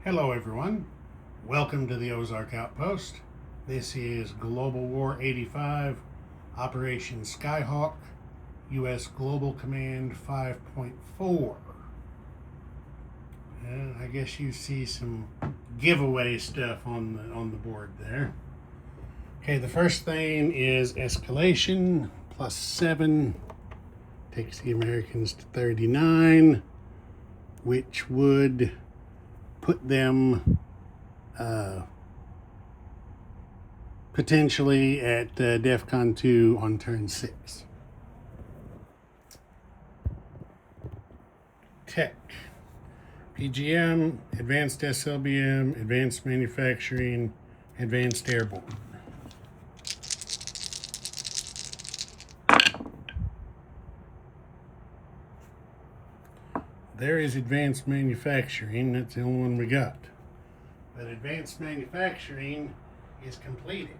Hello everyone, welcome to the Ozark Outpost. This is Global War 85, Operation Skyhawk, U.S. Global Command 5.4. And I guess you see some giveaway stuff on the board there. Okay, the first thing is escalation, +7, takes the Americans to 39, which would put them potentially at DEFCON 2 on turn 6. Tech. PGM, Advanced SLBM, Advanced Manufacturing, Advanced Airborne. There is Advanced Manufacturing, that's the only one we got. But Advanced Manufacturing is completed.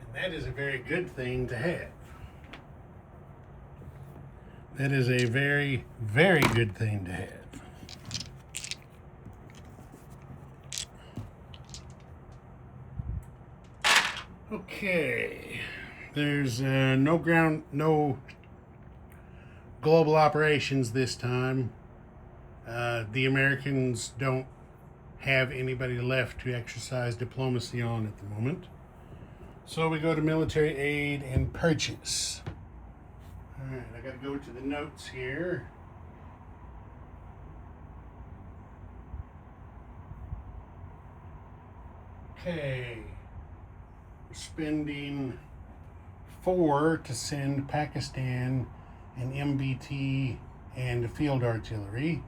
And that is a very good thing to have. That is a very, very good thing to have. Okay, there's no global operations this time. The Americans don't have anybody left to exercise diplomacy on at the moment. So we go to military aid and purchase. All right, I gotta go to the notes here. Okay, we're spending 4 to send Pakistan an MBT and field artillery.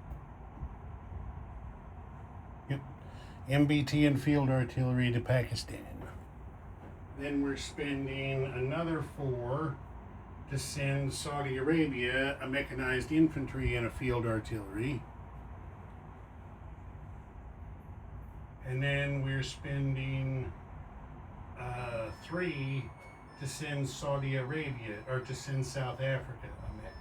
Yep, MBT and field artillery to Pakistan. Then we're spending another 4 to send Saudi Arabia a mechanized infantry and a field artillery. And then we're spending 3 to send Saudi Arabia, or to send South Africa a mech.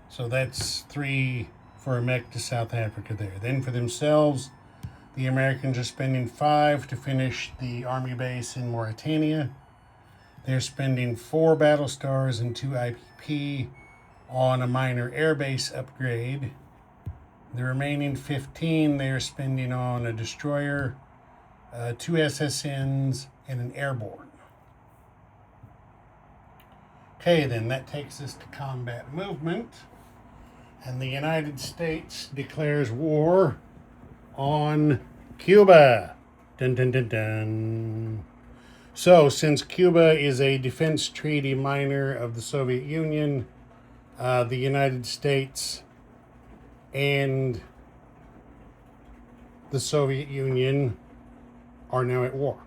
So that's 3 for a mech to South Africa there. Then for themselves, the Americans are spending 5 to finish the army base in Mauritania. They're spending 4 battle stars and 2 IPP on a minor airbase upgrade. The remaining 15 they're spending on a destroyer, 2 SSNs, and an airborne. Okay, then that takes us to combat movement. And the United States declares war on Cuba. Dun, dun, dun, dun. So, since Cuba is a defense treaty minor of the Soviet Union, the United States and the Soviet Union are now at war.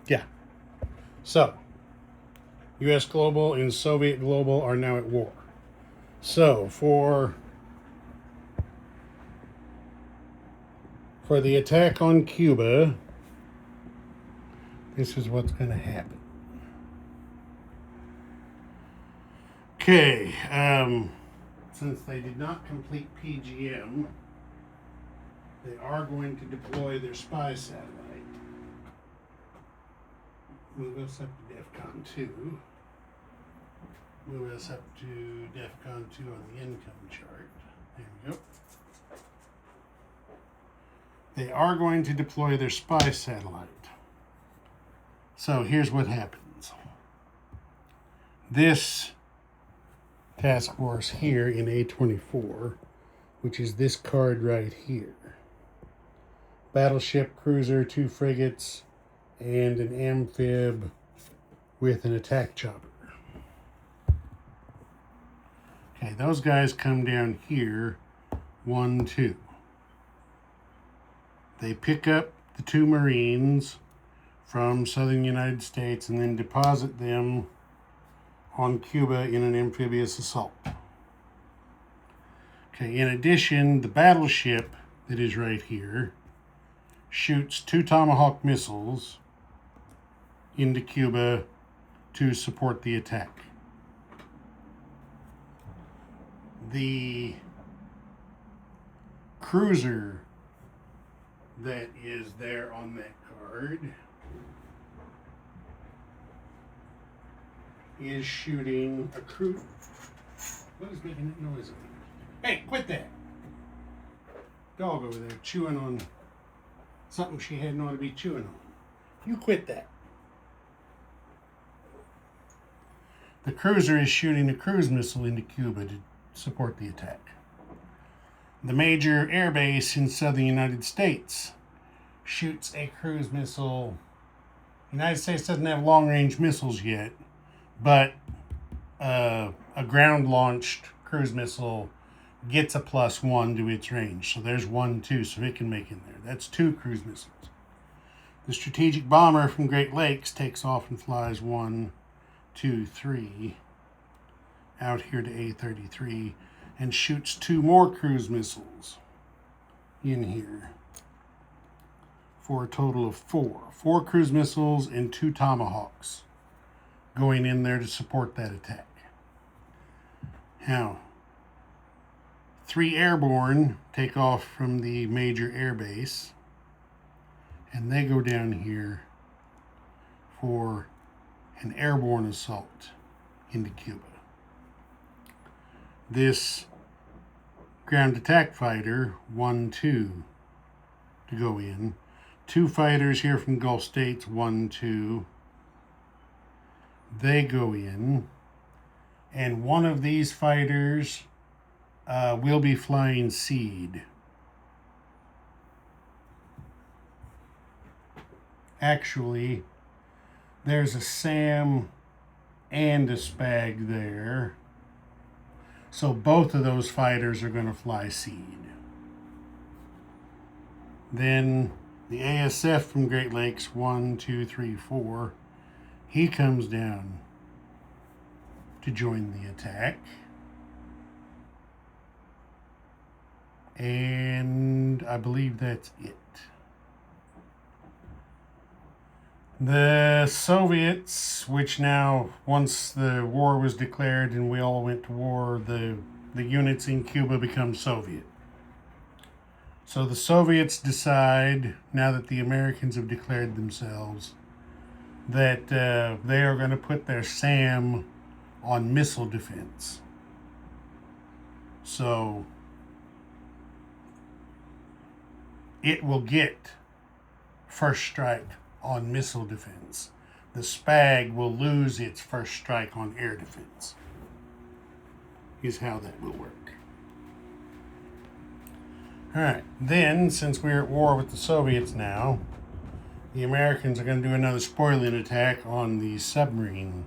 Yeah. So, U.S. Global and Soviet Global are now at war. So, for the attack on Cuba, this is what's going to happen. Okay, since they did not complete PGM, they are going to deploy their spy satellite. Move us up to DEFCON 2. Move us up to DEFCON 2 on the income chart. There we go. They are going to deploy their spy satellite. So here's what happens. This task force here in A24, which is this card right here. Battleship, cruiser, 2 frigates, and an amphib with an attack chopper. Okay, those guys come down here, 1, 2. They pick up the 2 Marines from southern United States and then deposit them on Cuba in an amphibious assault. Okay, in addition, the battleship that is right here shoots 2 Tomahawk missiles into Cuba to support the attack. The cruiser that is there on that card is shooting a cruise. What is making that noise? Hey, quit that! Dog over there chewing on something she hadn't ought to be chewing on. You quit that. The cruiser is shooting a cruise missile into Cuba to support the attack. The major air base in southern United States shoots a cruise missile. The United States doesn't have long-range missiles yet, but a ground-launched cruise missile gets a +1 to its range. So there's 1, 2, so it can make in there. That's 2 cruise missiles. The strategic bomber from Great Lakes takes off and flies 1, 2, 3 out here to A33 and shoots 2 more cruise missiles in here for a total of 4. 4 cruise missiles and 2 Tomahawks going in there to support that attack. Now, 3 airborne take off from the major air base, and they go down here for an airborne assault into Cuba. This ground attack fighter, 1, 2, to go in. 2 fighters here from Gulf States, 1, 2. They go in, and one of these fighters will be flying Seed. Actually, there's a SAM and a SPAG there. So both of those fighters are going to fly Seed. Then the ASF from Great Lakes, 1, 2, 3, 4. He comes down to join the attack. And I believe that's it. The Soviets, which now, once the war was declared and we all went to war, the units in Cuba become Soviet. So the Soviets decide, now that the Americans have declared themselves, that they are going to put their SAM on missile defense. So it will get first strike on missile defense. The SPAG will lose its first strike on air defense, is how that will work. All right, then, since we're at war with the Soviets now, the Americans are going to do another spoiling attack on the submarine.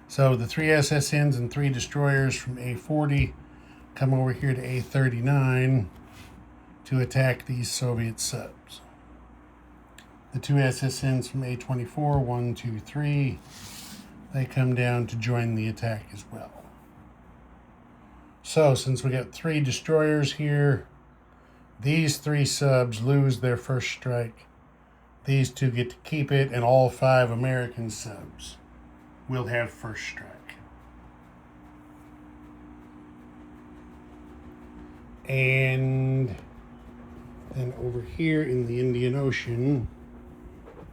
So the 3 SSNs and 3 destroyers from A40 come over here to A39 to attack these Soviet subs. The 2 SSNs from A24, 1, 2, 3, they come down to join the attack as well. So since we got 3 destroyers here, these 3 subs lose their first strike. These 2 get to keep it, and all 5 American subs will have first strike. And then over here in the Indian Ocean,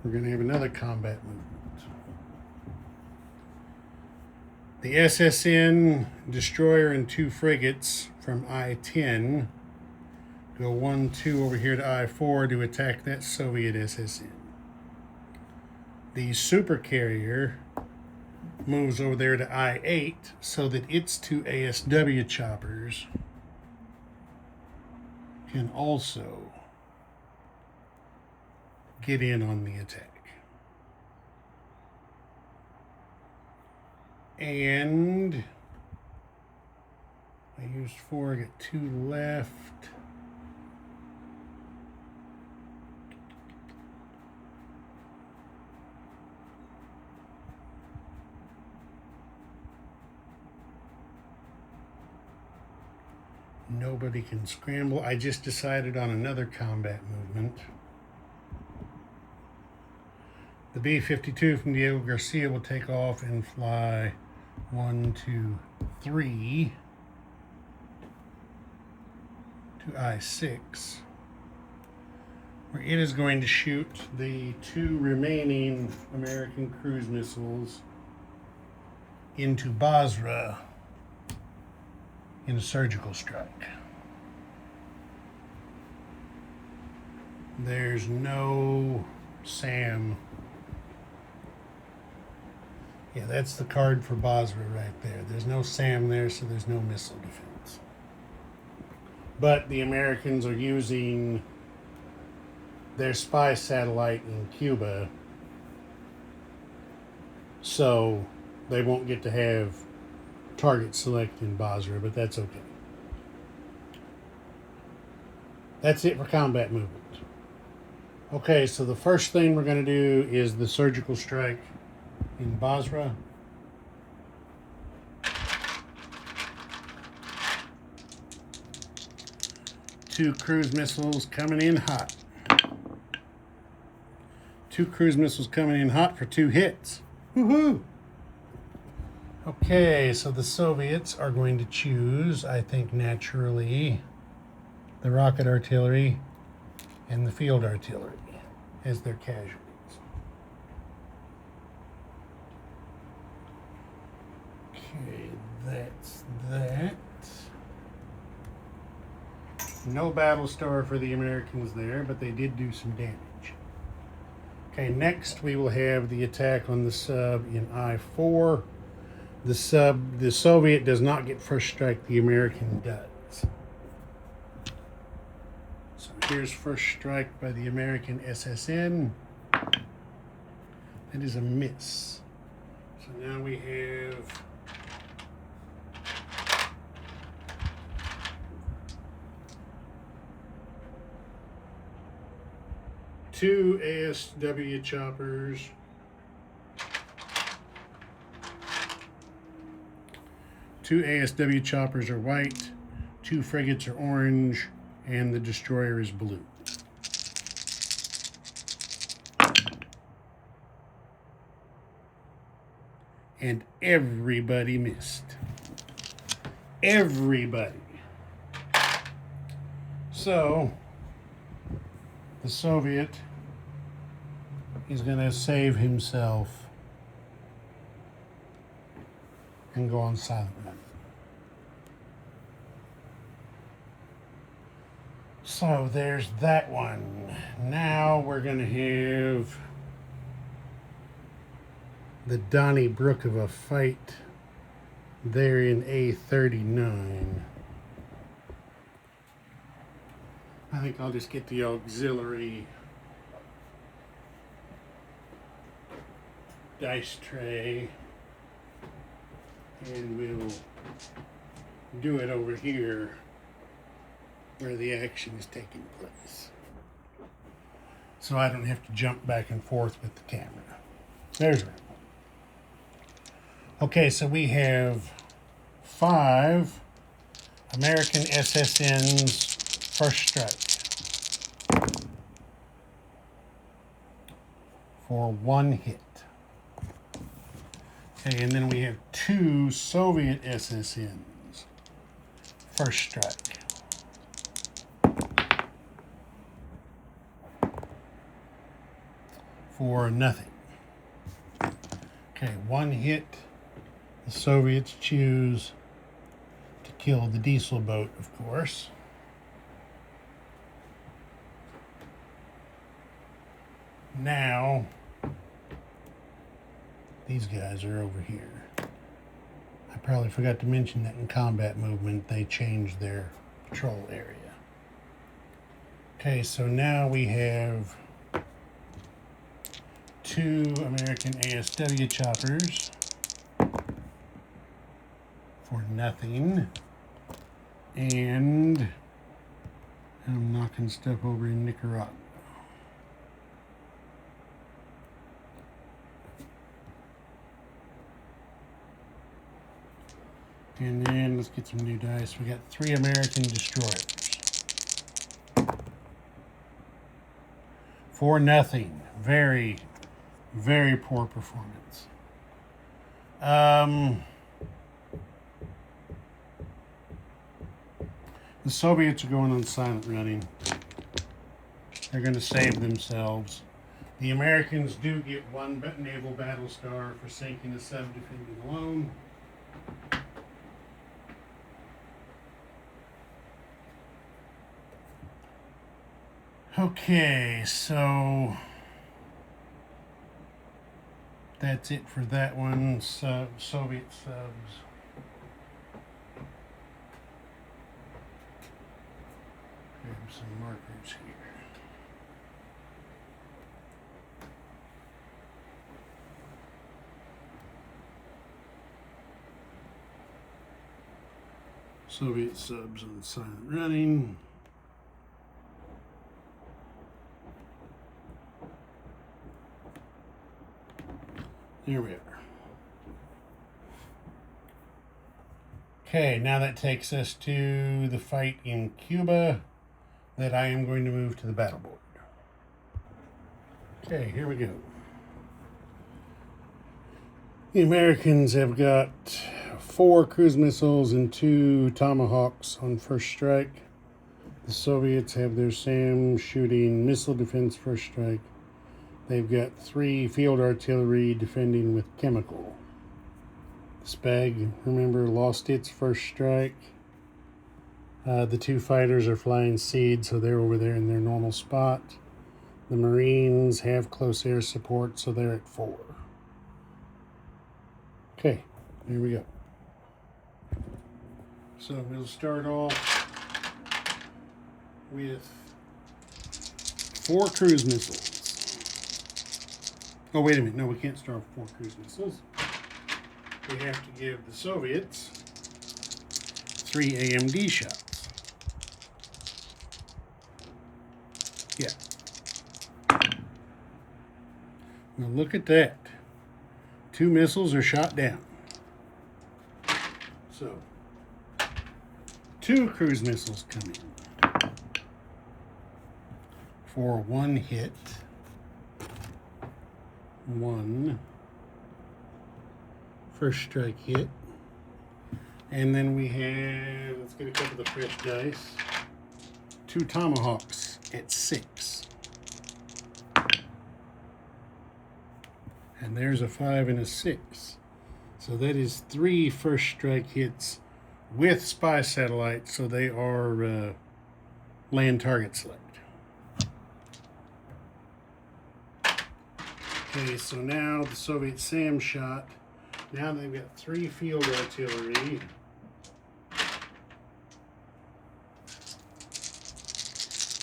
we're going to have another combat movement. The SSN destroyer and 2 frigates from I-10 go 1, 2 over here to I-4 to attack that Soviet SSN. The supercarrier moves over there to I-8 so that its 2 ASW choppers can also get in on the attack. And I used 4, I got 2 left. Nobody can scramble. I just decided on another combat movement. The B-52 from Diego Garcia will take off and fly 1, 2, 3 to I-6, where it is going to shoot the 2 remaining American cruise missiles into Basra in a surgical strike. There's no SAM. Yeah, that's the card for Basra right there. There's no SAM there, so there's no missile defense. But the Americans are using their spy satellite in Cuba, so they won't get to have target select in Basra, but that's okay. That's it for combat movement. Okay, so the first thing we're going to do is the surgical strike in Basra. Two cruise missiles coming in hot. 2 cruise missiles coming in hot for 2 hits. Woohoo! Okay, so the Soviets are going to choose, I think naturally, the rocket artillery and the field artillery as their casualties. Okay, that's that. No battle star for the Americans there, but they did do some damage. Okay, next we will have the attack on the sub in I-4. The Soviet does not get first strike, the American does. So here's first strike by the American SSN. That is a miss. So now we have two ASW choppers, two ASW choppers are white, 2 frigates are orange, and the destroyer is blue. And everybody missed. Everybody. So the Soviet is going to save himself and go on silent mode. So there's that one. Now we're going to have the Donnybrook of a fight there in A39. I think I'll just get the auxiliary dice tray and we'll do it over here where the action is taking place, so I don't have to jump back and forth with the camera. There's it. Okay, so we have 5 American SSNs first strike for 1 hit. Okay, and then we have 2 Soviet SSNs first strike for nothing. Okay, 1 hit. The Soviets choose to kill the diesel boat, of course. Now, these guys are over here. I probably forgot to mention that in combat movement, they changed their patrol area. Okay, so now we have 2 American ASW choppers for nothing. And I'm knocking stuff over in Nicaragua. And then let's get some new dice. We got 3 American destroyers for nothing. Very, Very poor performance. The Soviets are going on silent running. They're going to save themselves. The Americans do get one naval battle star for sinking a sub defending alone. Okay, so that's it for that one. Soviet subs. Grab some markers here. Soviet subs on silent running. There we are. Okay, now that takes us to the fight in Cuba that I am going to move to the battle board. Okay, here we go. The Americans have got 4 cruise missiles and 2 Tomahawks on first strike. The Soviets have their SAM shooting missile defense first strike. They've got 3 field artillery defending with chemical. The Spag, remember, lost its first strike. The 2 fighters are flying seed, so they're over there in their normal spot. The Marines have close air support, so they're at 4. Okay, here we go. So we'll start off with 4 cruise missiles. Oh, wait a minute. No, we can't start with 4 cruise missiles. We have to give the Soviets 3 AMD shots. Yeah. Now look at that. 2 missiles are shot down. So, 2 cruise missiles come in for 1 hit. 1 first strike hit. And then we have, let's get a couple of the fresh dice, 2 Tomahawks at 6. And there's a 5 and a 6. So that is 3 first strike hits with spy satellites, so they are land target select. Okay, so now the Soviet SAM shot. Now they've got 3 field artillery.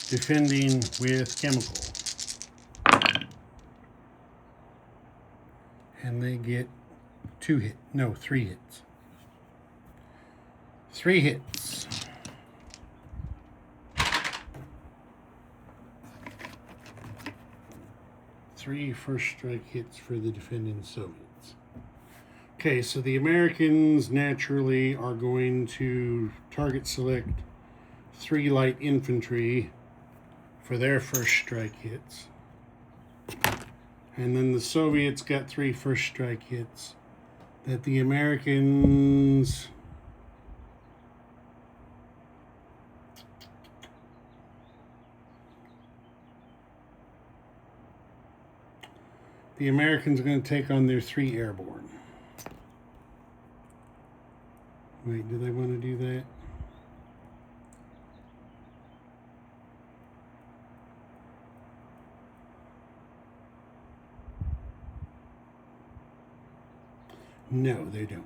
Defending with chemical. And they get 3 hits. 3 hits. Three first strike hits for the defending Soviets. Okay, so the Americans naturally are going to target select 3 light infantry for their first strike hits. And then the Soviets got 3 first strike hits that the Americans are going to take on their 3 airborne. Wait, do they want to do that? No, they don't.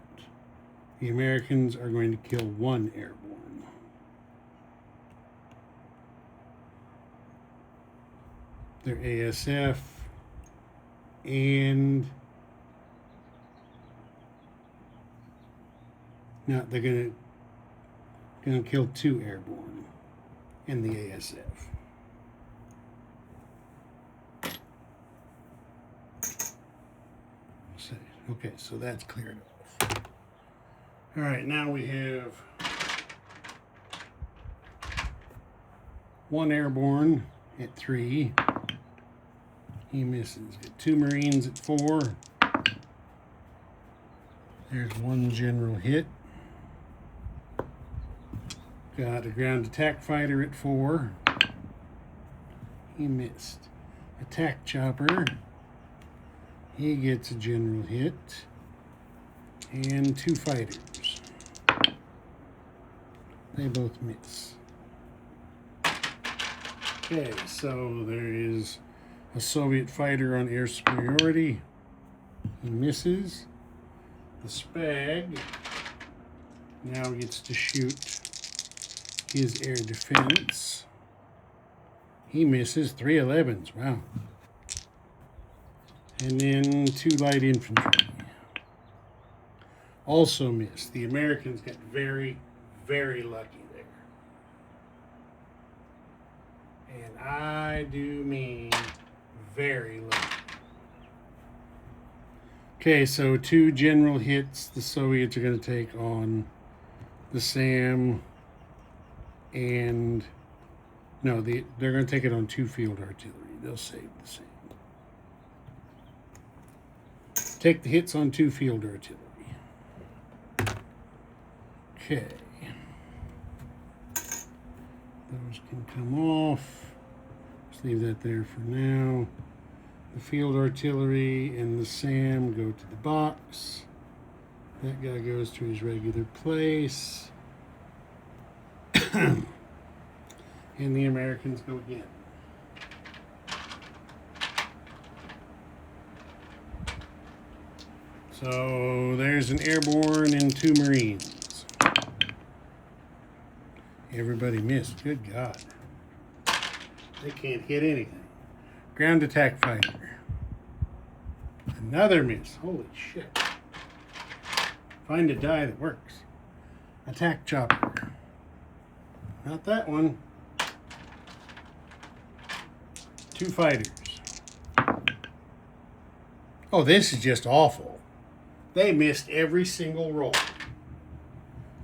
The Americans are going to kill 1 airborne. Their ASF and no, they're gonna kill 2 airborne in the ASF. Okay, so that's cleared off. All right, now we have 1 airborne at 3 He misses. Got 2 Marines at 4. There's 1 general hit. Got a ground attack fighter at 4. He missed. Attack chopper. He gets a general hit. And 2 fighters. They both miss. Okay, so there is a Soviet fighter on air superiority. He misses. The Spag now gets to shoot his air defense. He misses. 3 11s. Wow. And then 2 light infantry. Also missed. The Americans got very, very lucky there. And I do mean very lucky. Okay, so 2 general hits the Soviets are going to take on the SAM, and no, they're going to take it on 2 field artillery. They'll save the SAM. Take the hits on 2 field artillery. Okay. Those can come off. Just leave that there for now. The field artillery and the SAM go to the box. That guy goes to his regular place. And the Americans go again. So there's an airborne and 2 Marines. Everybody missed. Good God. They can't hit anything. Ground attack fighter. Another miss. Holy shit. Find a die that works. Attack chopper. Not that one. 2 fighters. Oh, this is just awful. They missed every single roll.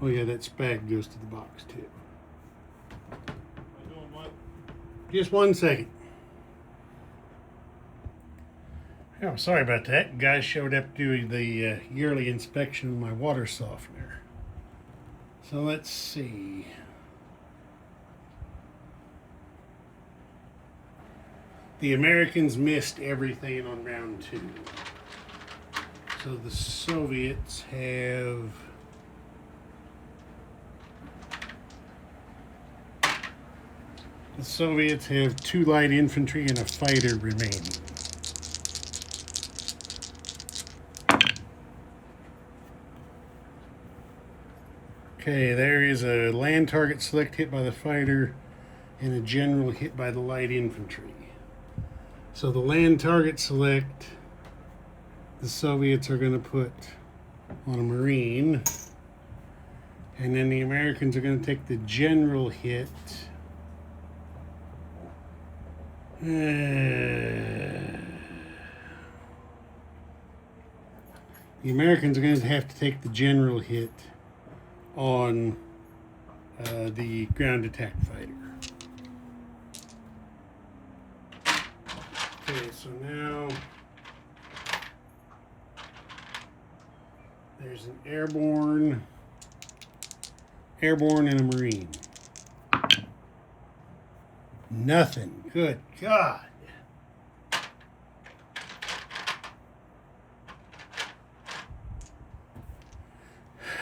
Oh yeah, that Spag goes to the box too. Just 1 second. Oh, sorry about that. Guys showed up doing the yearly inspection of my water softener. So let's see. The Americans missed everything on round 2. So the Soviets have The 2 light infantry and a fighter remaining. Okay, there is a land target select hit by the fighter and a general hit by the light infantry. So the land target select, the Soviets are going to put on a Marine. And then the Americans are going to take the general hit. The Americans are going to have to take the general hit on the ground attack fighter. Okay, so now there's an airborne and a Marine. Nothing. Good God.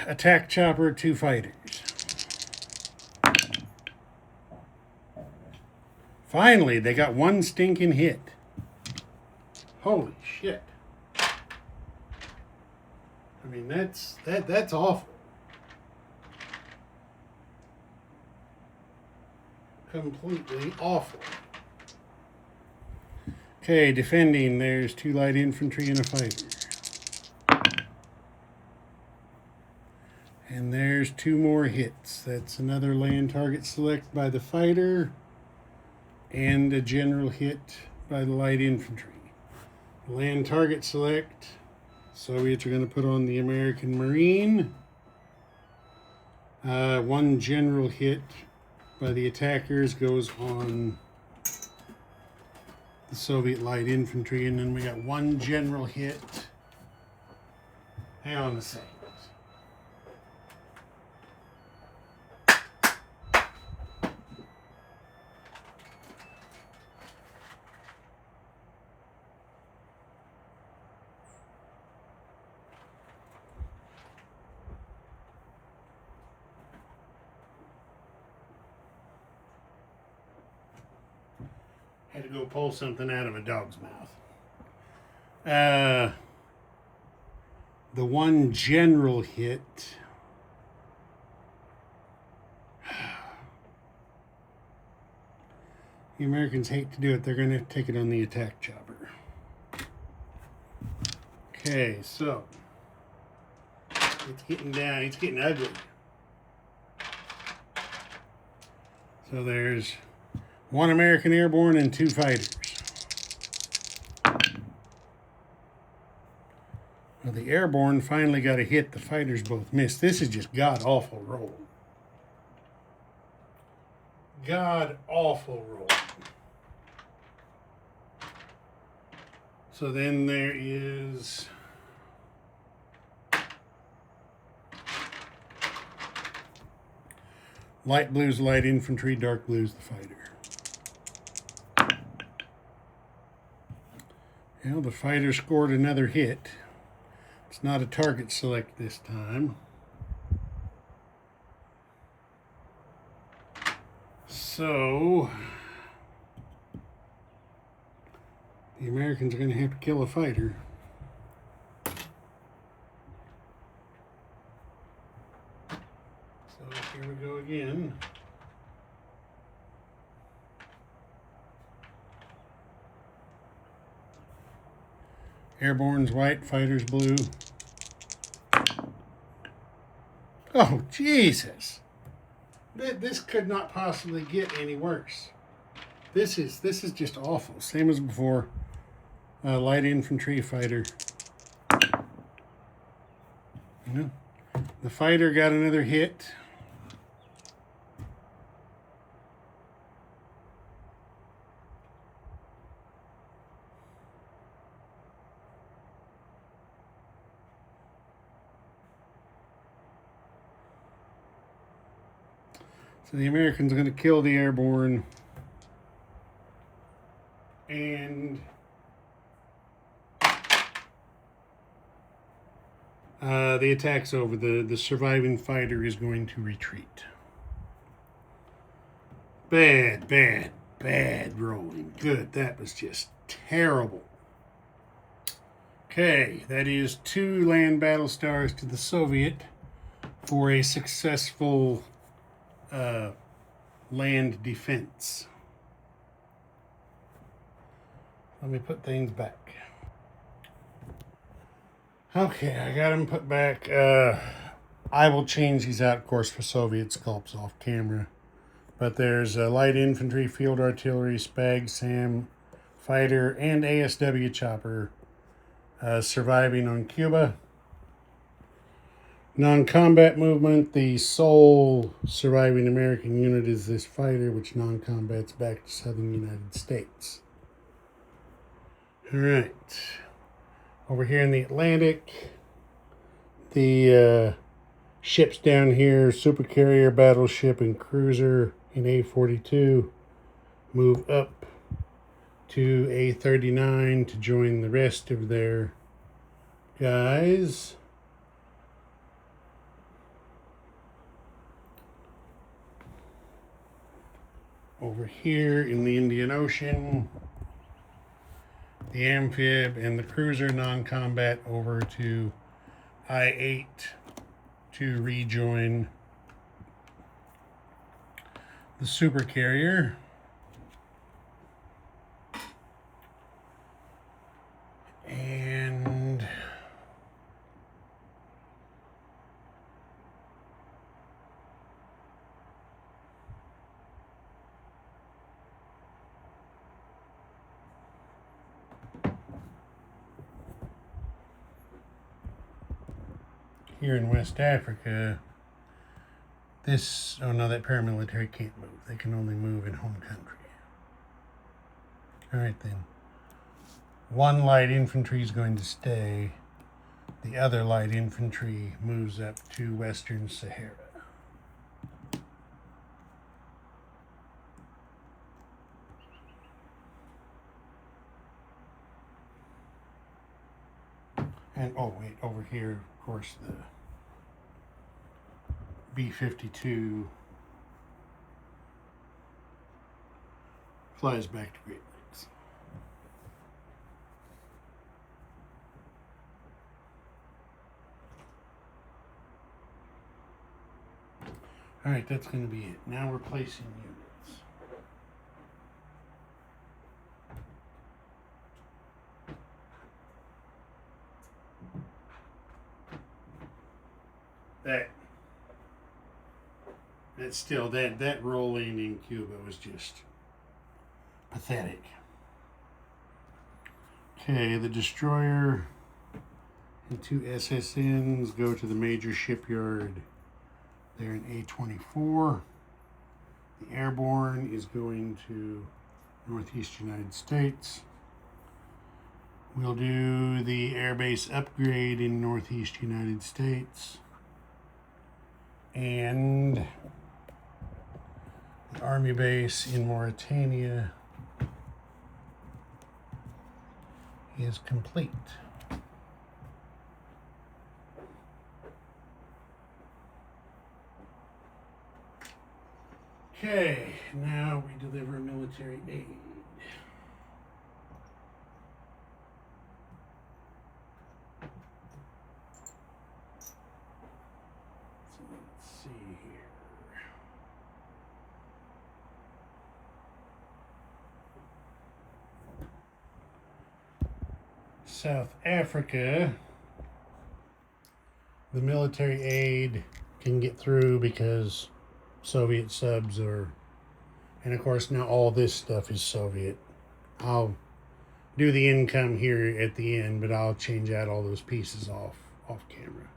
Attack chopper, 2 fighters. Finally, they got 1 stinking hit. Holy shit. I mean, that's awful. Completely awful. Okay, defending, there's 2 light infantry and a fighter. And there's 2 more hits. That's another land target select by the fighter and a general hit by the light infantry. Land target select, Soviets are going to put on the American Marine. 1 general hit by the attackers goes on the Soviet light infantry, and then we got one general hit. Hang on a second. Had to go pull something out of a dog's mouth. The one general hit. The Americans hate to do it. They're going to take it on the attack chopper. Okay, so it's getting down. It's getting ugly. So there's one American airborne and 2 fighters. Well, the airborne finally got a hit. The fighters both missed. This is just god-awful roll. God-awful roll. So then there is light blue's light infantry, dark blue's the fighter. Well, the fighter scored another hit. It's not a target select this time. So the Americans are going to have to kill a fighter. So here we go again. Airborne's white, fighters blue. Oh, Jesus. This could not possibly get any worse. This is just awful. Same as before. Light infantry fighter. You know, the fighter got another hit. So the Americans are going to kill the airborne. And the attack's over. The surviving fighter is going to retreat. Bad, bad, bad rolling. Good. That was just terrible. Okay, that is 2 land battle stars to the Soviet for a successful land defense. Let me put things back. Okay, I got them put back. I will change these out, of course, for Soviet sculpts off camera. But there's light infantry, field artillery, Spag, SAM, fighter, and ASW chopper surviving on Cuba. Non-combat movement, the sole surviving American unit is this fighter, which non-combat's back to southern United States. All right. Over here in the Atlantic, the ships down here, supercarrier, battleship, and cruiser in A-42 move up to A-39 to join the rest of their guys. Over here in the Indian Ocean, the amphib and the cruiser non-combat over to I-8 to rejoin the supercarrier. And here in West Africa, oh no, that paramilitary can't move. They can only move in home country. All right then. One light infantry is going to stay. The other light infantry moves up to Western Sahara. And, oh wait, over here, of course, the B-52 flies back to Great Lakes. All right, that's going to be it. Now we're placing units. That's still, that rolling in Cuba was just pathetic. Okay, the destroyer and 2 SSNs go to the major shipyard there in A24. The airborne is going to Northeast United States. We'll do the airbase upgrade in Northeast United States. And the Army base in Mauritania is complete. Okay, now we deliver military aid. So let's see here. South Africa, the military aid can get through because Soviet subs are, and of course now all this stuff is Soviet. I'll do the income here at the end, but I'll change out all those pieces off camera.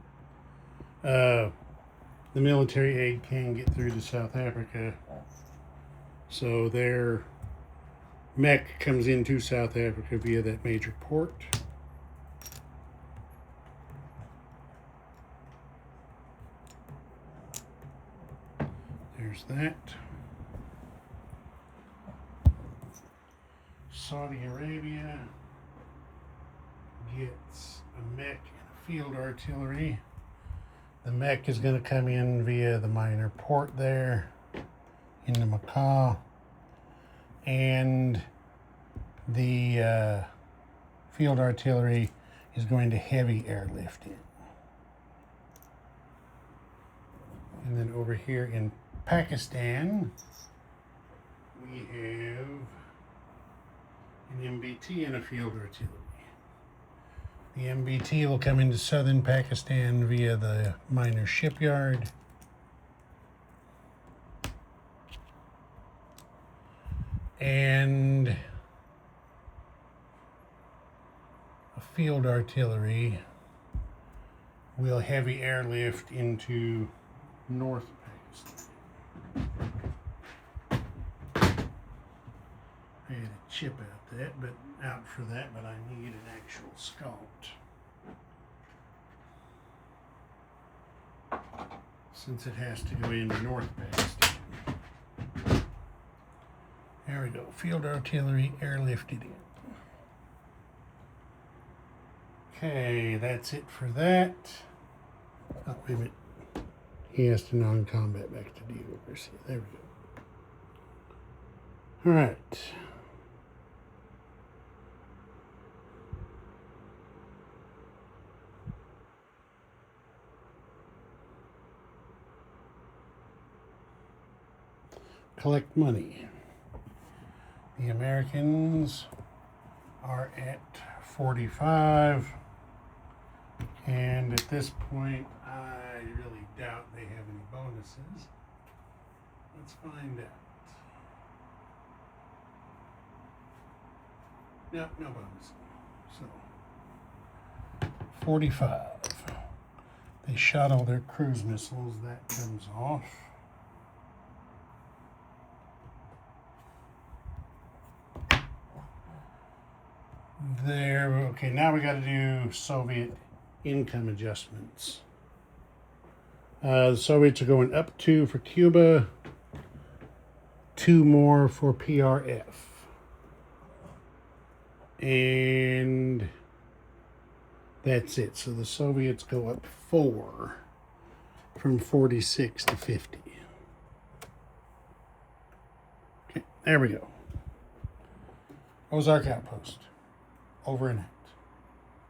The military aid can get through to South Africa, so their mech comes into South Africa via that major port. There's that. Saudi Arabia gets a mech and a field artillery. The mech is going to come in via the minor port there into Macau, and the field artillery is going to heavy airlift in. And then over here in Pakistan, we have an MBT and a field artillery. The MBT will come into southern Pakistan via the minor shipyard. And a field artillery will heavy airlift into North Pakistan. I had a chip out for that, but I need an actual sculpt. Since it has to go into North Pakistan. There we go. Field artillery airlifted in. Okay, that's it for that. Oh, wait a minute. He has to non-combat back to DO. There we go. All right. Collect money. The Americans are at 45, and at this point I really doubt they have any bonuses. Let's find out. No bonus. So 45. They shot all their cruise missiles. That comes off. there. Okay, now we got to do Soviet income adjustments. The Soviets are going up 2 for Cuba, 2 more for PRF. And that's it. So the Soviets go up 4 from 46 to 50. Okay, there we go. Ozark Outpost. Over and out.